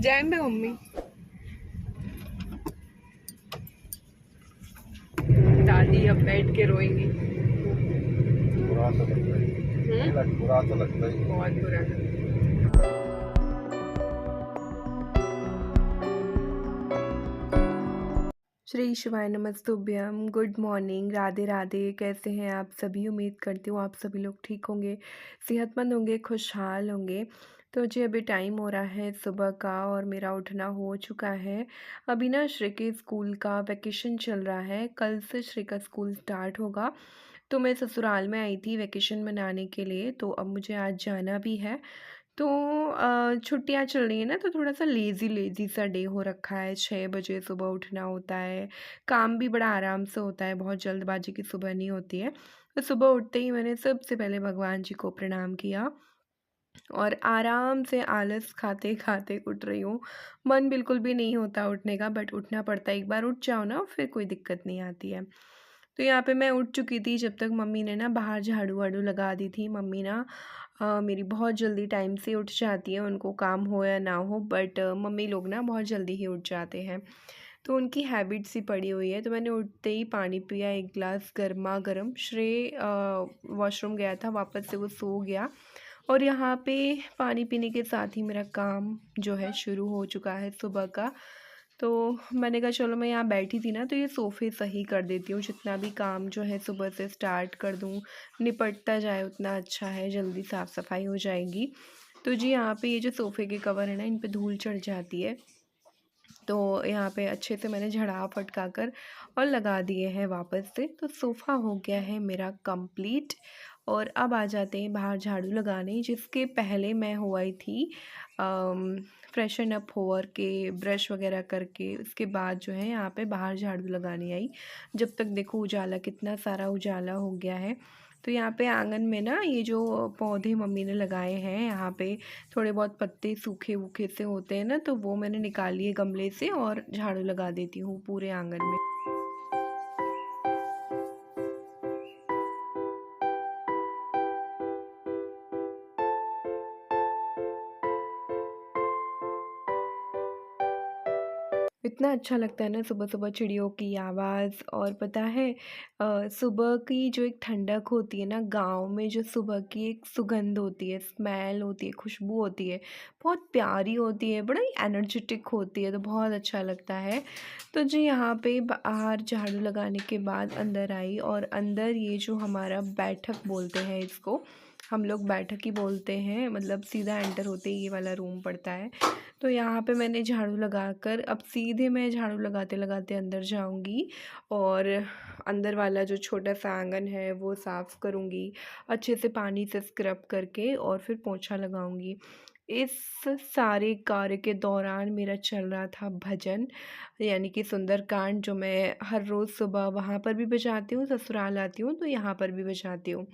जैन पे मम्मी दादी अब बैठ के रोएंगी। बुरा तो लगता है, बुरा तो लगता ही है। बहुत बुरा। श्री शिवाय नमस्तुभ्यम। Good morning, Radhe Radhe. कैसे हैं आप सभी? उम्मीद करती हूँ आप सभी लोग ठीक होंगे, सेहतमंद होंगे, खुशहाल होंगे। तो जी अभी टाइम हो रहा है सुबह का और मेरा उठना हो चुका है। अभी ना श्री के स्कूल का वैकेशन चल रहा है, कल से श्री का स्कूल स्टार्ट होगा। तो मैं ससुराल में आई थी वैकेशन मनाने के लिए, तो अब मुझे आज जाना भी है। तो छुट्टियाँ चल रही हैं ना, तो थोड़ा-सा लेज़ी लेज़ी सा डे हो रखा है। 6 बजे सुबह उठना होता है, काम भी बड़ा आराम से होता है, बहुत जल्दबाजी की सुबह नहीं होती है। तो सुबह उठते ही मैंने सबसे पहले भगवान जी को प्रणाम किया और आराम से आलस खाते-खाते उठ रही हूँ। मन बिल्कुल भी नहीं होता उठने का, बट उठना पड़ता है। एक बार उठ जाओ ना, फिर कोई दिक्कत नहीं आती है। तो यहाँ पे मैं उठ चुकी थी जब तक मम्मी ने ना बाहर झाड़ू-वाड़ू लगा दी थी। मम्मी ना मेरी बहुत जल्दी टाइम से उठ जाती हैं, उनको काम हो या ना हो, बट मम्मी लोग ना बहुत जल्दी ही उठ जाते हैं। तो उनकी हैबिट सी पड़ी हुई है। तो मैंने उठते ही पानी पिया, एक गिलास गरमा-गरम। श्रेय वॉशरूम गया था, वापस से वो सो गया और यहाँ पे पानी पीने के साथ ही मेरा काम जो है शुरू हो चुका है सुबह का। तो मैंने कहा चलो, मैं यहाँ बैठी थी ना, तो ये सोफ़े सही कर देती हूँ। जितना भी काम जो है सुबह से स्टार्ट कर दूँ, निपटता जाए उतना अच्छा है, जल्दी साफ़ सफाई हो जाएगी। तो जी यहाँ पे ये जो सोफ़े के कवर है ना, इन पे धूल चढ़ जाती है। तो यहाँ पे अच्छे से मैंने झड़ा फटका कर और लगा दिए हैं वापस से। तो सोफ़ा हो गया है मेरा कंप्लीट। और अब आ जाते हैं बाहर झाड़ू लगाने, जिसके पहले मैं हो आई थी फ्रेशन अप होकर के, ब्रश वगैरह करके। उसके बाद जो है यहाँ पे बाहर झाड़ू लगाने आई। जब तक देखो उजाला, कितना सारा उजाला हो गया है। तो यहाँ पे आंगन में ना ये जो पौधे मम्मी ने लगाए हैं, यहाँ पे थोड़े बहुत पत्ते सूखे-वूखे से होते हैं ना, तो वो मैंने निकाल लिए गमले से और झाड़ू लगा देती हूँ पूरे आंगन में। इतना अच्छा लगता है ना सुबह-सुबह चिड़ियों की आवाज़। और पता है सुबह की जो एक ठंडक होती है ना, गाँव में जो सुबह की एक सुगंध होती है, स्मेल होती है, खुशबू होती है, बहुत प्यारी होती है, बड़ा ही एनर्जेटिक होती है, तो बहुत अच्छा लगता है। तो जी यहाँ पे बाहर झाड़ू लगाने के बाद अंदर आई और अंदर ये जो हमारा बैठक बोलते हैं इसको, हम लोग बैठक ही बोलते हैं, मतलब सीधा एंटर होते ही ये वाला रूम पड़ता है। तो यहाँ पे मैंने झाड़ू लगाकर अब सीधे मैं झाड़ू लगाते-लगाते अंदर जाऊँगी और अंदर वाला जो छोटा-सा आँगन है वो साफ़ करूँगी, अच्छे से पानी से स्क्रब करके और फिर पोंछा लगाऊँगी। इस सारे कार्य के दौरान मेरा चल रहा था भजन, यानी कि सुंदरकांड, जो मैं हर रोज़ सुबह वहाँ पर भी बजाती हूँ, ससुराल आती हूँ तो यहाँ पर भी बजाती हूँ।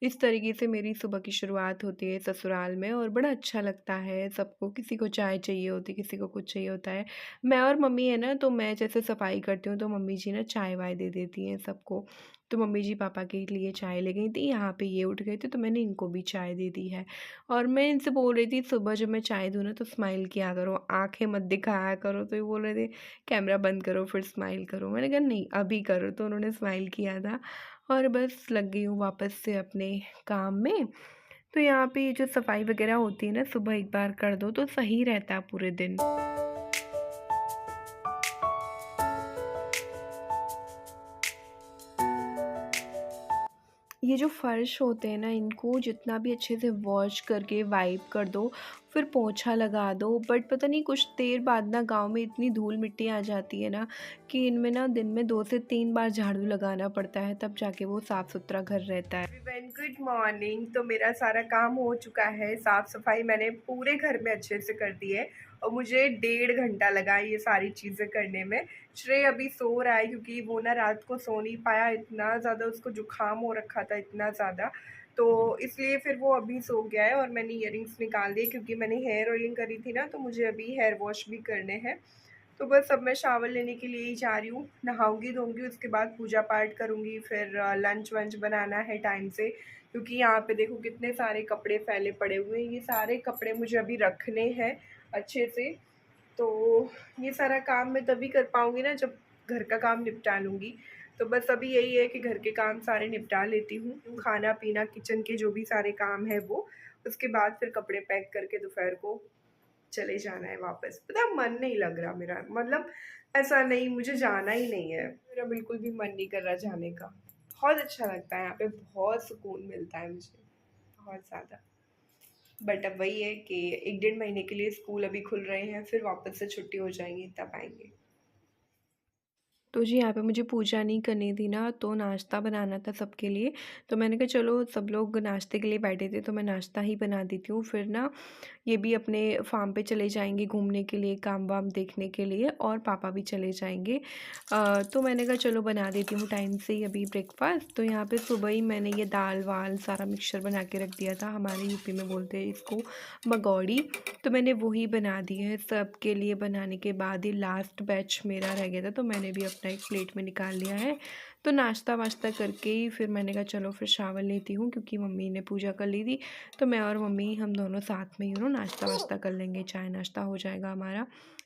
इस तरीके से मेरी सुबह की शुरुआत होती है ससुराल में और बड़ा अच्छा लगता है सबको। किसी को चाय चाहिए होती है, किसी को कुछ चाहिए होता है। मैं और मम्मी है ना, तो मैं जैसे सफाई करती हूँ तो मम्मी जी ना चाय-वाय दे देती हैं सबको। तो मम्मी जी पापा के लिए चाय ले गई थी, यहाँ पे ये उठ गए थे तो मैंने इनको भी चाय दे दी है। और मैं इनसे बोल रही थी सुबह जब मैं चाय दूँ ना तो स्माइल किया करो, आँखें मत दिखाया करो। तो ये बोल रहे थे कैमरा बंद करो फिर स्माइल करो। मैंने कहा नहीं अभी करो, तो उन्होंने स्माइल किया था और बस लग गई हूँ वापस से अपने काम में। तो यहाँ पे ये जो सफाई वगैरह होती है ना, सुबह एक बार कर दो तो सही रहता है पूरे दिन। ये जो फ़र्श होते हैं ना, इनको जितना भी अच्छे से वॉश करके वाइप कर दो, फिर पोंछा लगा दो, बट पता नहीं कुछ देर बाद ना गाँव में इतनी धूल-मिट्टी आ जाती है ना कि इनमें ना दिन में 2 से 3 बार झाड़ू लगाना पड़ता है, तब जाके वो साफ़-सुथरा घर रहता है। Everyone good morning. तो मेरा सारा काम हो चुका है, साफ़-सफाई मैंने पूरे घर में अच्छे से कर दी है और मुझे 1.5 घंटा लगा ये सारी चीज़ें करने में। श्रेय अभी सो रहा है क्योंकि वो ना रात को सो नहीं पाया, इतना ज़्यादा उसको जुकाम हो रखा था, इतना ज़्यादा, तो इसलिए फिर वो अभी सो गया है। और मैंने इयररिंग्स निकाल दिए क्योंकि मैंने हेयर ऑयलिंग करी थी ना, तो मुझे अभी हेयर वॉश भी करने हैं। तो बस अब मैं शावर लेने के लिए ही जा रही हूँ, नहाऊंगी धोऊंगी, उसके बाद पूजा पाठ करूँगी, फिर लंच वंच बनाना है टाइम से, क्योंकि यहाँ पे देखो कितने सारे कपड़े फैले पड़े हुए हैं। ये सारे कपड़े मुझे अभी रखने हैं अच्छे से। तो ये सारा काम मैं तभी कर पाऊँगी ना जब घर का काम निपटा लूँगी। तो बस अभी यही है कि घर के काम सारे निपटा लेती हूँ, खाना-पीना, किचन के जो भी सारे काम हैं वो, उसके बाद फिर कपड़े पैक करके दोपहर को चले जाना है वापस। पता है मन नहीं लग रहा मेरा, मतलब ऐसा नहीं, मुझे जाना ही नहीं है। मेरा बिल्कुल भी मन नहीं कर रहा जाने का। बहुत अच्छा लगता है यहाँ पे, बहुत सुकून मिलता है मुझे, बहुत ज़्यादा। बट अब वही है कि 1 डेढ़ महीने के लिए स्कूल अभी खुल रहे हैं, फिर वापस से छुट्टी हो जाएँगी तब आएँगे। तो जी, यहाँ पे मुझे पूजा नहीं करनी थी ना, तो नाश्ता बनाना था सबके लिए। तो मैंने कहा चलो सब लोग नाश्ते के लिए बैठे थे तो मैं नाश्ता ही बना देती हूँ। फिर ना ये भी अपने फार्म पे चले जाएँगे घूमने के लिए, काम-वाम देखने के लिए, और पापा भी चले जाएँगे। तो मैंने कहा चलो बना देती हूँ टाइम से ही अभी ब्रेकफ़ास्ट। तो यहाँ पे सुबह ही मैंने ये दाल-वाल सारा मिक्सचर बना के रख दिया था। हमारे यूपी में बोलते हैं इसको मगौड़ी। तो मैंने वही बना दी है। सबके लिए बनाने के बाद ही लास्ट बैच मेरा रह गया था, तो मैंने भी अपना एक प्लेट में निकाल लिया है। तो नाश्ता-वाश्ता करके ही फिर मैंने कहा चलो फिर शावर लेती हूँ, क्योंकि मम्मी ने पूजा कर ली थी। तो मैं और मम्मी हम दोनों साथ में नाश्ता-वाश्ता कर लेंगे, चाय नाश्ता हो जाएगा हमारा।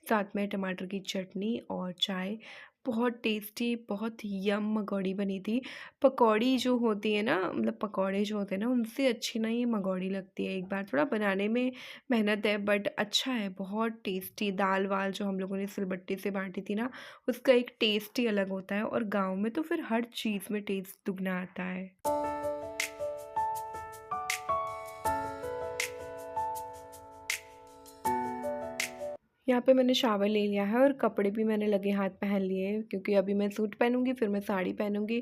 साथ में टमाटर की चटनी और चाय। बहुत टेस्टी, बहुत यम मगौड़ी बनी थी। पकौड़ी जो होती है ना, मतलब पकौड़े जो होते हैं ना, उनसे अच्छी ना ये मगौड़ी लगती है। एक बार थोड़ा बनाने में मेहनत है बट अच्छा है, बहुत टेस्टी। दाल-वाल जो हम लोगों ने सिलबट्टे से बाँटी थी ना, उसका एक टेस्ट ही अलग होता है, और गाँव में तो फिर हर चीज़ में टेस्ट दुगना आता है। यहाँ पे मैंने शावर ले लिया है और कपड़े भी मैंने लगे हाथ पहन लिए हैं, क्योंकि अभी मैं सूट पहनूँगी, फिर मैं साड़ी पहनूँगी,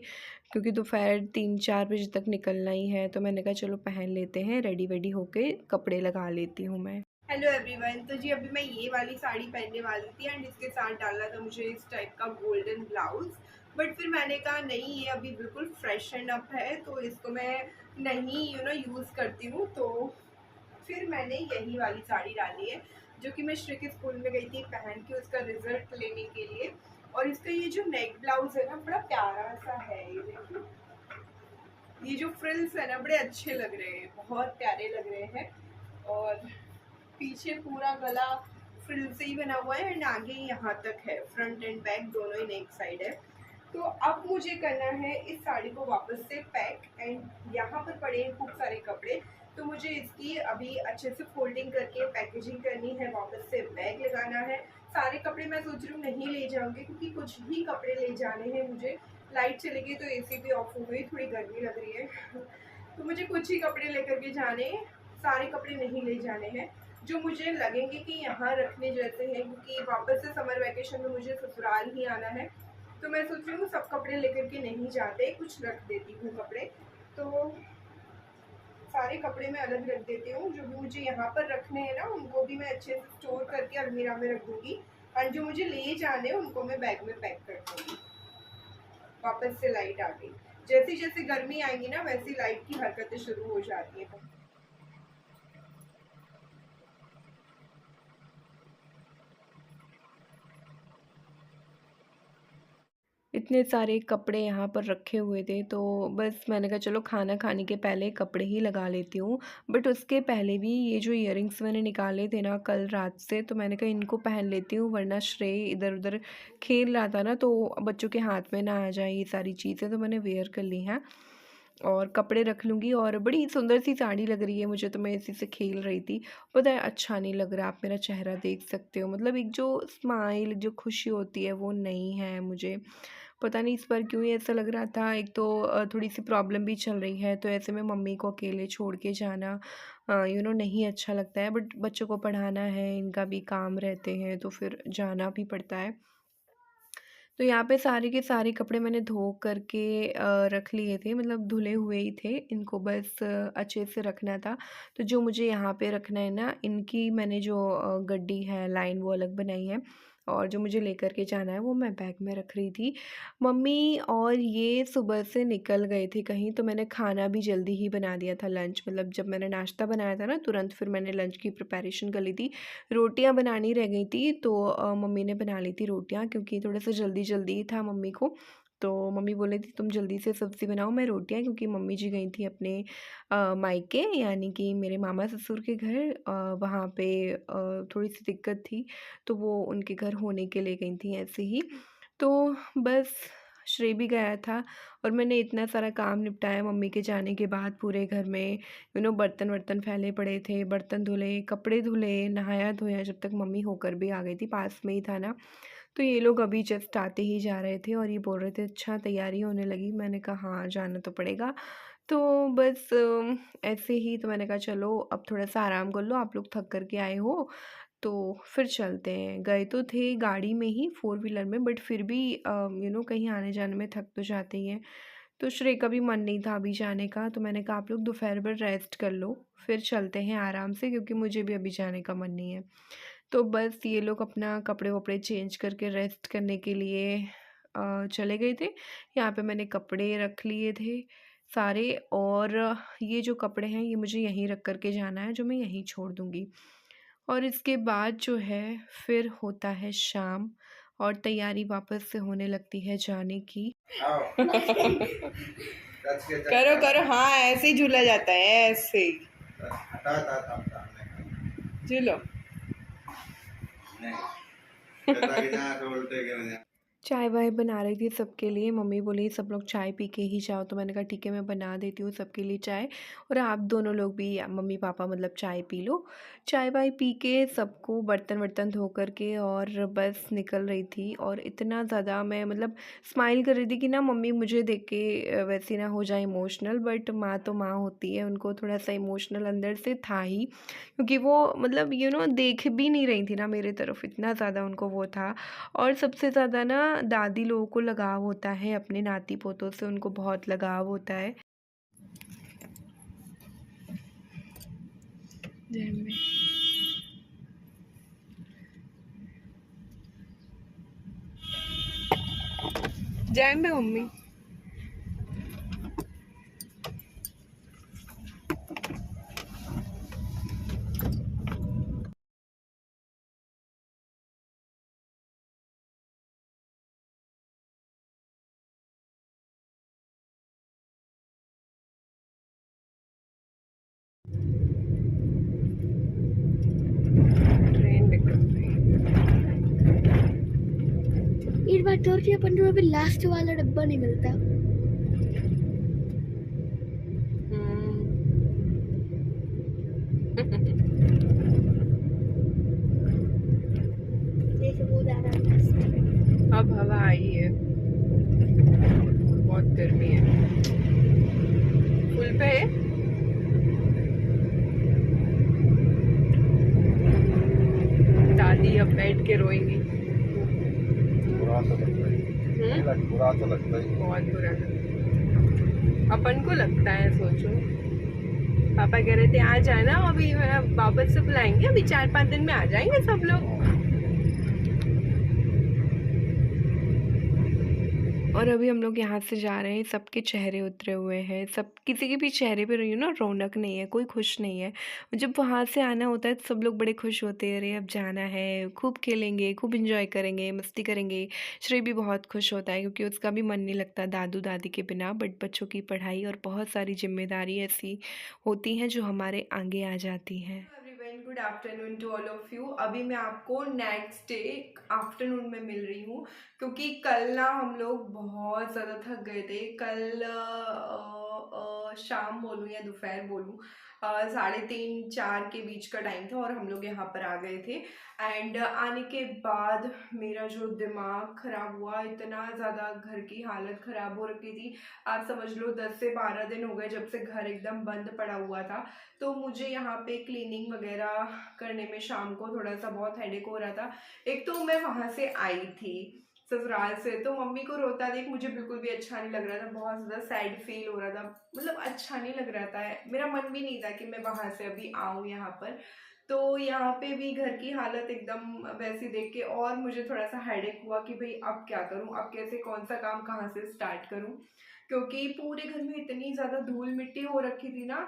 क्योंकि दोपहर 3-4 बजे तक निकलना ही है। तो मैंने कहा चलो पहन लेते हैं, रेडी-वेडी होके कपड़े लगा लेती हूँ मैं। हेलो एवरीवन, तो जी अभी मैं ये वाली साड़ी पहनने वाली थी एंड इसके साथ डालना था मुझे इस टाइप का गोल्डन ब्लाउज। बट फिर मैंने कहा नहीं, ये अभी बिल्कुल फ्रेश एंड अप है, तो इसको मैं नहीं यूज़ करती हूँ। तो फिर मैंने यही वाली साड़ी डाली है, जो कि मैं श्री के स्कूल में गई थी पहन के उसका रिजल्ट लेने के लिए। और इसका ये जो नेक ब्लाउज है ना, बड़ा प्यारा सा है। ये देखिए, ये जो फ्रिल्स है ना, बड़े अच्छे लग रहे हैं, बहुत प्यारे लग रहे हैं। और पीछे पूरा गला फ्रिल से ही बना हुआ है एंड आगे यहाँ तक है, फ्रंट एंड बैक दोनों ही नेक साइड है। तो अब मुझे करना है इस साड़ी को वापस से पैक, एंड यहाँ पर पड़े हैं खूब सारे कपड़े। तो मुझे इसकी अभी अच्छे से फोल्डिंग करके पैकेजिंग करनी है, वापस से बैग लगाना है। सारे कपड़े मैं सोच रही हूँ नहीं ले जाऊंगी, क्योंकि कुछ ही कपड़े ले जाने हैं मुझे। लाइट चली गई तो एसी भी ऑफ हो गई, थोड़ी गर्मी लग रही है तो मुझे कुछ ही कपड़े लेकर के जाने हैं, सारे कपड़े नहीं ले जाने हैं जो मुझे लगेंगे कि यहाँ रखने जैसे हैं, क्योंकि वापस से समर वैकेशन में मुझे ससुराल ही आना है। तो मैं सोच रही हूँ सब कपड़े लेकर के नहीं जाते, कुछ रख देती हूँ कपड़े। तो सारे कपड़े मैं अलग रख देती हूँ, जो भी मुझे यहाँ पर रखने हैं ना उनको भी मैं अच्छे से स्टोर करके अलमीरा में रख दूँगी, और जो मुझे ले जाने उनको मैं बैग में पैक कर दूँगी। वापस से लाइट आ गई। जैसे जैसे गर्मी आएगी ना, वैसी लाइट की हरकतें शुरू हो जाती हैं। इतने सारे कपड़े यहाँ पर रखे हुए थे, तो बस मैंने कहा चलो खाना खाने के पहले कपड़े ही लगा लेती हूँ। बट उसके पहले भी ये जो इयररिंग्स मैंने निकाले थे ना कल रात से, तो मैंने कहा इनको पहन लेती हूँ, वरना श्रेय इधर उधर खेल रहा था ना, तो बच्चों के हाथ में ना आ जाए ये सारी चीज़ें। तो मैंने वेयर कर ली हैं और कपड़े रख लूँगी, और बड़ी सुंदर सी साड़ी लग रही है मुझे, तो मैं इसी से खेल रही थी। पता है अच्छा नहीं लग रहा, आप मेरा चेहरा देख सकते हो, मतलब एक जो स्माइल, जो खुशी होती है वो नहीं है मुझे। पता नहीं इस बार क्यों ही ऐसा लग रहा था। एक तो थोड़ी सी प्रॉब्लम भी चल रही है, तो ऐसे में मम्मी को अकेले छोड़ के जाना नहीं अच्छा लगता है। बट बच्चों को पढ़ाना है, इनका भी काम रहते हैं, तो फिर जाना भी पड़ता है। तो यहाँ पे सारे के सारे कपड़े मैंने धो करके रख लिए थे, मतलब धुले हुए ही थे, इनको बस अच्छे से रखना था। तो जो मुझे यहाँ पे रखना है ना, इनकी मैंने जो गड्डी है लाइन वो अलग बनाई है, और जो मुझे लेकर के जाना है वो मैं बैग में रख रही थी। मम्मी और ये सुबह से निकल गए थे कहीं, तो मैंने खाना भी जल्दी ही बना दिया था, लंच, मतलब जब मैंने नाश्ता बनाया था ना तुरंत फिर मैंने लंच की प्रिपरेशन कर ली थी। रोटियां बनानी रह गई थी, तो मम्मी ने बना ली थी रोटियां, क्योंकि थोड़ा सा जल्दी जल्दी था मम्मी को। तो मम्मी बोल रही थी तुम जल्दी से सब्ज़ी बनाओ, मैं रोटियाँ, क्योंकि मम्मी जी गई थी अपने मायके यानी कि मेरे मामा ससुर के घर। वहाँ पे थोड़ी-सी दिक्कत थी, तो वो उनके घर होने के लिए गई थी ऐसे ही। तो बस श्रेय भी गया था और मैंने इतना सारा काम निपटाया मम्मी के जाने के बाद पूरे घर में। बर्तन-वर्तन फैले पड़े थे, बर्तन धुले, कपड़े धुले, नहाया-धोया, जब तक मम्मी होकर भी आ गई थी, पास में ही था ना। तो ये लोग अभी जस्ट आते ही जा रहे थे और ये बोल रहे थे अच्छा तैयारी होने लगी। मैंने कहा हाँ, जाना तो पड़ेगा। तो बस ऐसे ही, तो मैंने कहा चलो अब थोड़ा-सा आराम कर लो, आप लोग थक कर के आए हो, तो फिर चलते हैं। गए तो थे गाड़ी में ही, फ़ोर व्हीलर में, बट फिर भी कहीं आने-जाने में थक तो जाते ही हैं। तो श्रेय का भी मन नहीं था अभी जाने का, तो मैंने कहा आप लोग दोपहर भर रेस्ट कर लो, फिर चलते हैं आराम से, क्योंकि मुझे भी अभी जाने का मन नहीं है। तो बस ये लोग अपना कपड़े-वपड़े चेंज करके रेस्ट करने के लिए चले गए थे। यहाँ पे मैंने कपड़े रख लिए थे सारे, और ये जो कपड़े हैं ये मुझे यहीं रख कर के जाना है, जो मैं यहीं छोड़ दूँगी। और इसके बाद जो है फिर होता है शाम और तैयारी वापस से होने लगती है जाने की। आओ टच के चक्कर करो करो, हाँ ऐसे ही झूला जाता है, ऐसे ही हटा था नहीं झूलो। कहता कि जहाँ से उल्टे गिर जाए। चाय वाय बना रही थी सबके लिए, मम्मी बोली सब लोग चाय पी के ही जाओ, तो मैंने कहा ठीक है मैं बना देती हूँ सबके लिए चाय, और आप दोनों लोग भी, मम्मी पापा मतलब, चाय पी लो। चाय वाय पी के सबको बर्तन वर्तन धो कर के और बस निकल रही थी, और इतना ज़्यादा मैं मतलब स्माइल कर रही थी कि ना मम्मी मुझे देख के वैसी ना हो जाए इमोशनल, बट माँ तो माँ होती है, उनको थोड़ा सा इमोशनल अंदर से था ही, क्योंकि वो मतलब देख भी नहीं रही थी ना मेरे तरफ, इतना ज़्यादा उनको वो था। और सबसे ज़्यादा ना दादी लोगों को लगाव होता है अपने नाती पोतों से, उनको बहुत लगाव होता है। जय में जय में मम्मी। ट्रेन निकल रही एक बात और कि अपन को अभी लास्ट वाला डब्बा नहीं मिलता। जैसे वो ज्यादा लास्ट। अब हवा आई है, बहुत गर्मी है, फुल पे है। दादी अब बैठ के रोएंगी। बुरा तो लगता ही बुरा तो लगता ही बहुत बुरा लगता, अपन को लगता है, सोचो पापा कह रहे थे आ जाना, अभी वापस से बुलाएंगे, अभी 4-5 दिन में आ जाएंगे सब लोग। और अभी हम लोग यहाँ से जा रहे हैं, सबके चेहरे उतरे हुए हैं, सब किसी के भी चेहरे पे रौनक नहीं है, कोई खुश नहीं है। जब वहाँ से आना होता है तो सब लोग बड़े खुश होते हैं, अरे अब जाना है, खूब खेलेंगे, खूब इंजॉय करेंगे, मस्ती करेंगे। श्रेय भी बहुत खुश होता है क्योंकि उसका भी मन नहीं लगता दादू दादी के बिना, बट बच्चों की पढ़ाई और बहुत सारी जिम्मेदारी ऐसी होती हैं जो हमारे आगे आ जाती हैं। Everyone, good afternoon to all of you. अभी मैं आपको नेक्स्ट डे आफ्टरनून में मिल रही हूँ, क्योंकि कल ना हम लोग बहुत ज़्यादा थक गए थे। कल शाम बोलूँ या दोपहर बोलूँ, 3:30-4 के बीच का टाइम था और हम लोग यहाँ पर आ गए थे। एंड आने के बाद मेरा जो दिमाग ख़राब हुआ, इतना ज़्यादा घर की हालत ख़राब हो रखी थी। आप समझ लो 10 से 12 दिन हो गए जब से घर एकदम बंद पड़ा हुआ था। तो मुझे यहाँ पे क्लीनिंग वगैरह करने में शाम को थोड़ा सा बहुत हेडेक हो रहा था। एक तो मैं वहाँ से आई थी ससुराल से, तो मम्मी को रोता देख मुझे बिल्कुल भी अच्छा नहीं लग रहा था, बहुत ज़्यादा सैड फील हो रहा था, मतलब अच्छा नहीं लग रहा था। मेरा मन भी नहीं था कि मैं वहाँ से अभी आऊँ यहाँ पर। तो यहाँ पे भी घर की हालत एकदम वैसी देख के और मुझे थोड़ा सा हेडेक हुआ कि भाई अब क्या करूँ, अब कैसे, कौन सा काम कहाँ से स्टार्ट करूँ, क्योंकि पूरे घर में इतनी ज़्यादा धूल मिट्टी हो रखी थी ना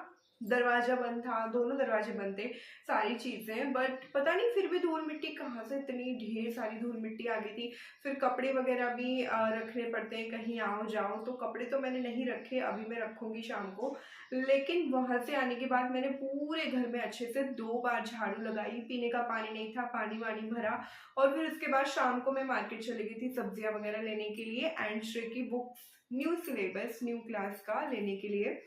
दरवाज़ा बंद था, दोनों दरवाजे बंद थे, सारी चीज़ें, बट पता नहीं फिर भी धूल मिट्टी कहाँ से इतनी ढेर सारी धूल मिट्टी आ गई थी। फिर कपड़े वगैरह भी रखने पड़ते हैं, कहीं आओ जाओ, तो कपड़े तो मैंने नहीं रखे, अभी मैं रखूँगी शाम को। लेकिन वहाँ से आने के बाद मैंने पूरे घर में अच्छे से 2 बार झाड़ू लगाई, पीने का पानी नहीं था, पानी-वानी भरा, और फिर उसके बाद शाम को मैं मार्केट चली गई थी सब्जियाँ वगैरह लेने के लिए एंड श्री की books, new syllabus, new class का लेने के लिए।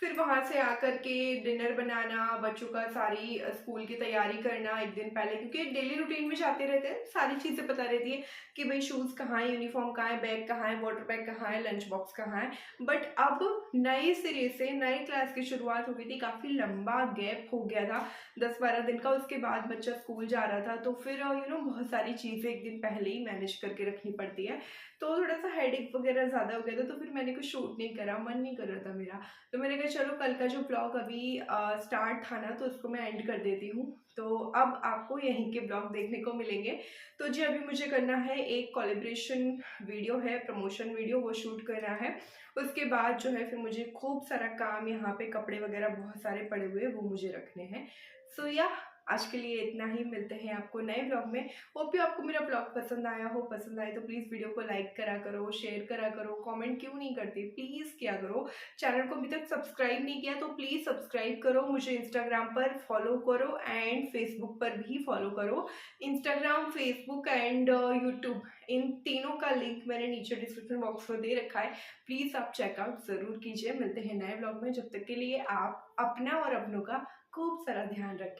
फिर वहाँ से आकर के डिनर बनाना, बच्चों का सारी स्कूल की तैयारी करना एक दिन पहले, क्योंकि डेली रूटीन में जाते रहते हैं, सारी चीज़ें पता रहती है कि भाई शूज़ कहाँ है, यूनिफॉर्म कहाँ है, बैग कहाँ है, वाटर बैग कहाँ है, लंच बॉक्स कहाँ है। बट अब नए सिरे से नई क्लास की शुरुआत हो गई थी, काफ़ी लंबा गैप हो गया था 10-12 दिन का, उसके बाद बच्चा स्कूल जा रहा था, तो फिर बहुत सारी चीज़ें एक दिन पहले ही मैनेज करके रखनी पड़ती है, तो थोड़ा सा हेडेक वगैरह ज़्यादा हो गया था, तो फिर मैंने कुछ शूट नहीं करा, मन नहीं कर रहा था मेरा। तो मैंने कहा चलो कल का जो ब्लॉग अभी स्टार्ट था ना, तो उसको मैं एंड कर देती हूँ। तो अब आपको यहीं के ब्लॉग देखने को मिलेंगे। तो जी अभी मुझे करना है एक कोलैबोरेशन वीडियो है, प्रमोशन वीडियो, वो शूट करना है। उसके बाद जो है फिर मुझे खूब सारा काम, यहाँ पे कपड़े वगैरह बहुत सारे पड़े हुए हैं, वो मुझे रखने हैं। सो या आज के लिए इतना ही, मिलते हैं आपको नए ब्लॉग में। होप यू आपको मेरा ब्लॉग पसंद आया हो, पसंद आए तो प्लीज़ वीडियो को लाइक करा करो, शेयर करा करो, कमेंट क्यों नहीं करते प्लीज़ किया करो। चैनल को अभी तक सब्सक्राइब नहीं किया तो प्लीज़ सब्सक्राइब करो, मुझे इंस्टाग्राम पर फॉलो करो एंड फेसबुक पर भी फॉलो करो। इंस्टाग्राम, फेसबुक एंड यूट्यूब, इन तीनों का लिंक मैंने नीचे डिस्क्रिप्शन बॉक्स में दे रखा है, प्लीज़ आप चेकआउट ज़रूर कीजिए। मिलते हैं नए ब्लॉग में, जब तक के लिए आप अपना और अपनों का खूब सारा ध्यान रखें।